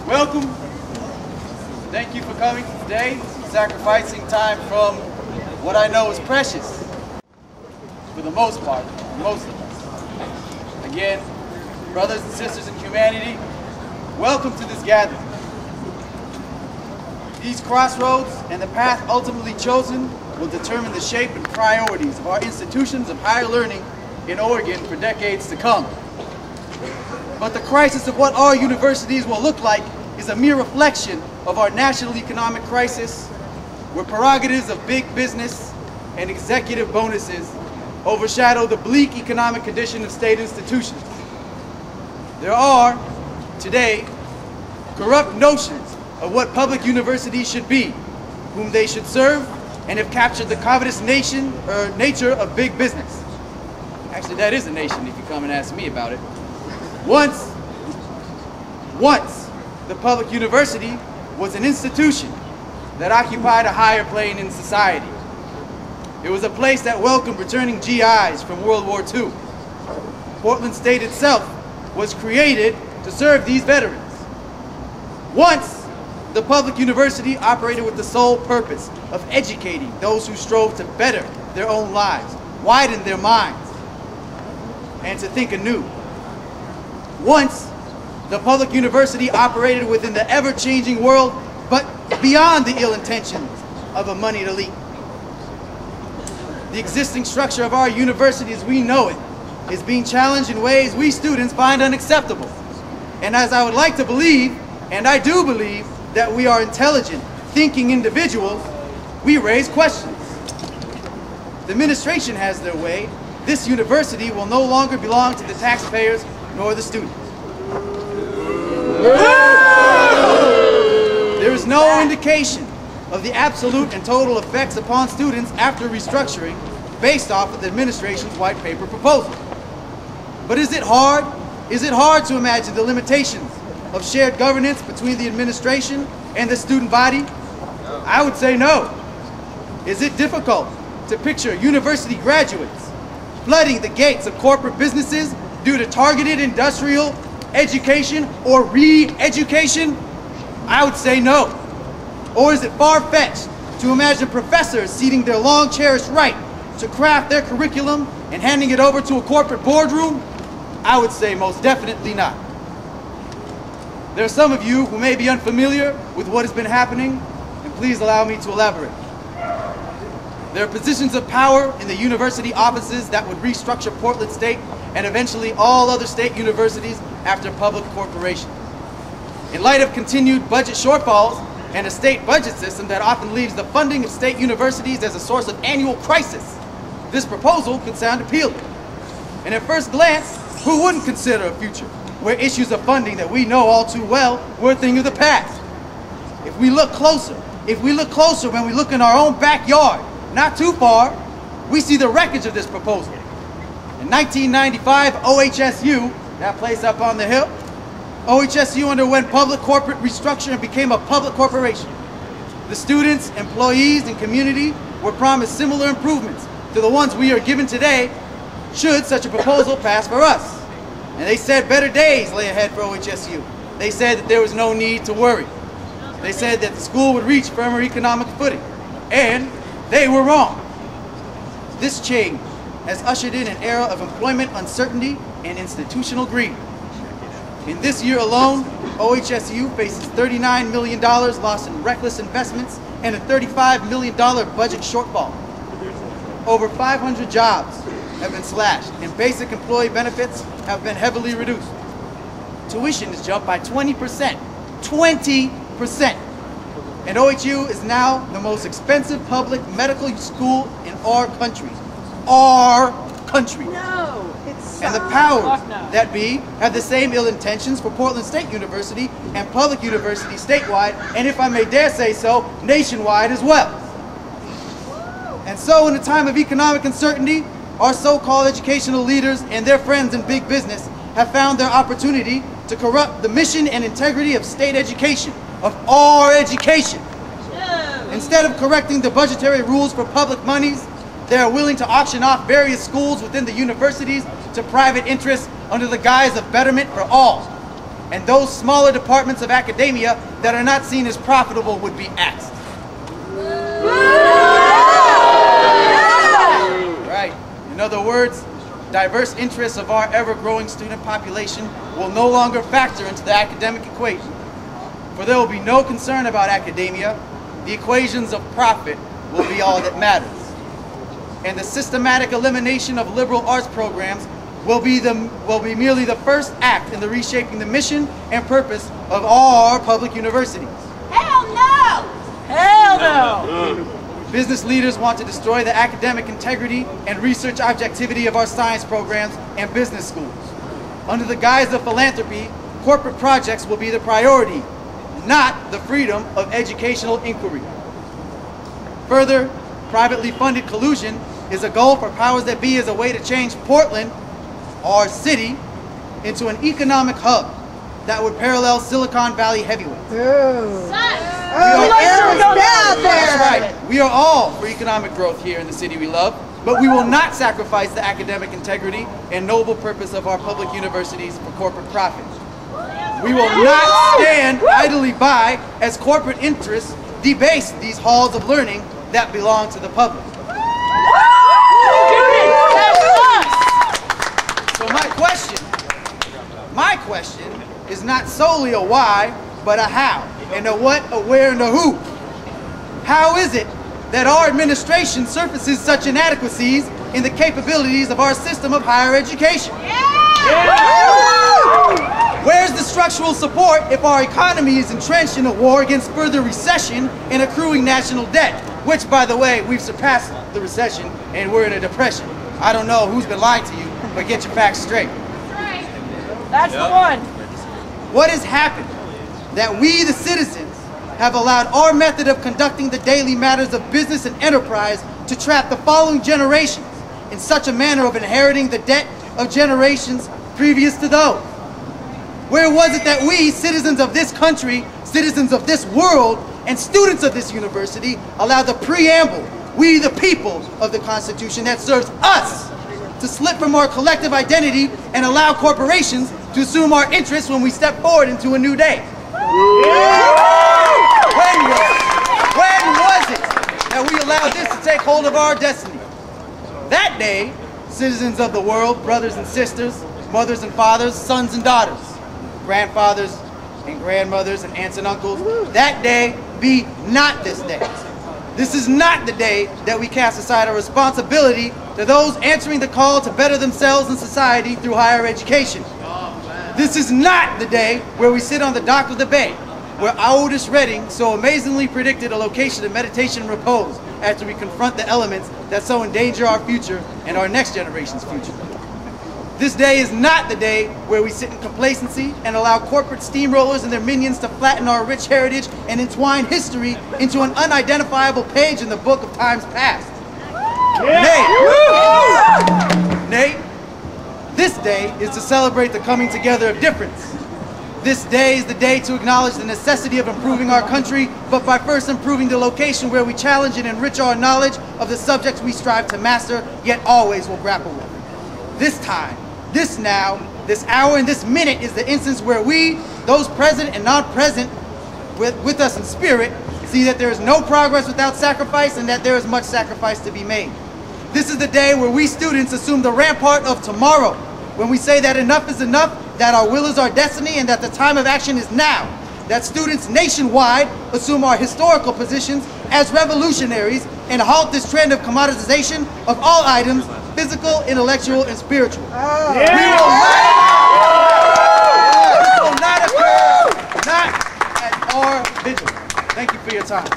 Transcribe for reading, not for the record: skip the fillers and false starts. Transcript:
Welcome. Thank you for coming today, sacrificing time from what I know is precious, for the most part, most of us. Again, brothers and sisters in humanity, welcome to this gathering. These crossroads and the path ultimately chosen will determine the shape and priorities of our institutions of higher learning in Oregon for decades to come. But the crisis of what our universities will look like is a mere reflection of our national economic crisis, where prerogatives of big business and executive bonuses overshadow the bleak economic condition of state institutions. There are, today, corrupt notions of what public universities should be, whom they should serve, and have captured the covetous nature of big business. Actually, that is a nation if you come and ask me about it. Once, the public university was an institution that occupied a higher plane in society. It was a place that welcomed returning GIs from World War II. Portland State itself was created to serve these veterans. Once, the public university operated with the sole purpose of educating those who strove to better their own lives, widen their minds, and to think anew. Once, the public university operated within the ever-changing world, but beyond the ill intentions of a moneyed elite. The existing structure of our university as we know it is being challenged in ways we students find unacceptable. And as I would like to believe, and I do believe, that we are intelligent, thinking individuals, we raise questions. The administration has their way. This university will no longer belong to the taxpayers nor the students. There is no indication of the absolute and total effects upon students after restructuring based off of the administration's white paper proposal. But is it hard? Is it hard to imagine the limitations of shared governance between the administration and the student body? I would say no. Is it difficult to picture university graduates flooding the gates of corporate businesses due to targeted industrial education or re-education? I would say no. Or is it far-fetched to imagine professors ceding their long-cherished right to craft their curriculum and handing it over to a corporate boardroom? I would say most definitely not. There are some of you who may be unfamiliar with what has been happening, and please allow me to elaborate. There are positions of power in the university offices that would restructure Portland State and eventually all other state universities after public corporation. In light of continued budget shortfalls and a state budget system that often leaves the funding of state universities as a source of annual crisis, this proposal could sound appealing. And at first glance, who wouldn't consider a future where issues of funding that we know all too well were a thing of the past? If we look closer when we look in our own backyard, not too far, we see the wreckage of this proposal. In 1995, OHSU, that place up on the hill, OHSU underwent public corporate restructure and became a public corporation. The students, employees, and community were promised similar improvements to the ones we are given today should such a proposal pass for us. And they said better days lay ahead for OHSU. They said that there was no need to worry. They said that the school would reach firmer economic footing. And they were wrong. This change has ushered in an era of employment uncertainty and institutional greed. In this year alone, OHSU faces $39 million lost in reckless investments and a $35 million budget shortfall. Over 500 jobs have been slashed, and basic employee benefits have been heavily reduced. Tuition has jumped by 20%. 20%! And OHU is now the most expensive public medical school in our country. Our country. No, it's and the powers that be have the same ill intentions for Portland State University and public universities statewide, and if I may dare say so, nationwide as well. And so in a time of economic uncertainty, our so-called educational leaders and their friends in big business have found their opportunity to corrupt the mission and integrity of state education, of our education. No. Instead of correcting the budgetary rules for public monies, they are willing to auction off various schools within the universities to private interests under the guise of betterment for all. and those smaller departments of academia that are not seen as profitable would be axed. Right. In other words, diverse interests of our ever-growing student population will no longer factor into the academic equation. For there will be no concern about academia. The equations of profit will be all that matters. And the systematic elimination of liberal arts programs will be merely the first act in the reshaping the mission and purpose of all our public universities. Hell no! Hell no! Business leaders want to destroy the academic integrity and research objectivity of our science programs and business schools. Under the guise of philanthropy, corporate projects will be the priority, not the freedom of educational inquiry. Further, privately funded collusion is a goal for powers that be as a way to change Portland, our city, into an economic hub that would parallel Silicon Valley heavyweights. That's right. We are all for economic growth here in the city we love, but we will not sacrifice the academic integrity and noble purpose of our public universities for corporate profit. We will not stand idly by as corporate interests debase these halls of learning that belong to the public. So my question is not solely a why, but a how, and a what, a where, and a who. How is it that our administration surfaces such inadequacies in the capabilities of our system of higher education? Where's the structural support if our economy is entrenched in a war against further recession and accruing national debt? Which, by the way, we've surpassed the recession and we're in a depression. I don't know who's been lying to you, but get your facts straight. That's the one. What has happened that we, the citizens, have allowed our method of conducting the daily matters of business and enterprise to trap the following generations in such a manner of inheriting the debt of generations previous to those? Where was it that we, citizens of this country, citizens of this world, and students of this university allowed the preamble, we the people of the Constitution that serves us, to slip from our collective identity and allow corporations to assume our interests when we step forward into a new day? When was it that we allowed this to take hold of our destiny? That day, citizens of the world, brothers and sisters, mothers and fathers, sons and daughters, grandfathers and grandmothers and aunts and uncles, that day be not this day. This is not the day that we cast aside our responsibility to those answering the call to better themselves and society through higher education. This is not the day where we sit on the dock of the bay, where Otis Redding so amazingly predicted a location of meditation and repose after we confront the elements that so endanger our future and our next generation's future. This day is not the day where we sit in complacency and allow corporate steamrollers and their minions to flatten our rich heritage and entwine history into an unidentifiable page in the book of times past. Nay, this day is to celebrate the coming together of difference. This day is the day to acknowledge the necessity of improving our country, but by first improving the location where we challenge and enrich our knowledge of the subjects we strive to master, yet always will grapple with. This time, this now, this hour, and this minute is the instance where we, those present and not present with us in spirit, see that there is no progress without sacrifice and that there is much sacrifice to be made. This is the day where we students assume the rampart of tomorrow, when we say that enough is enough, that our will is our destiny, and that the time of action is now. That students nationwide assume our historical positions as revolutionaries and halt this trend of commoditization of all items, physical, intellectual, and spiritual. We will not occur, not at our vigil. Thank you for your time.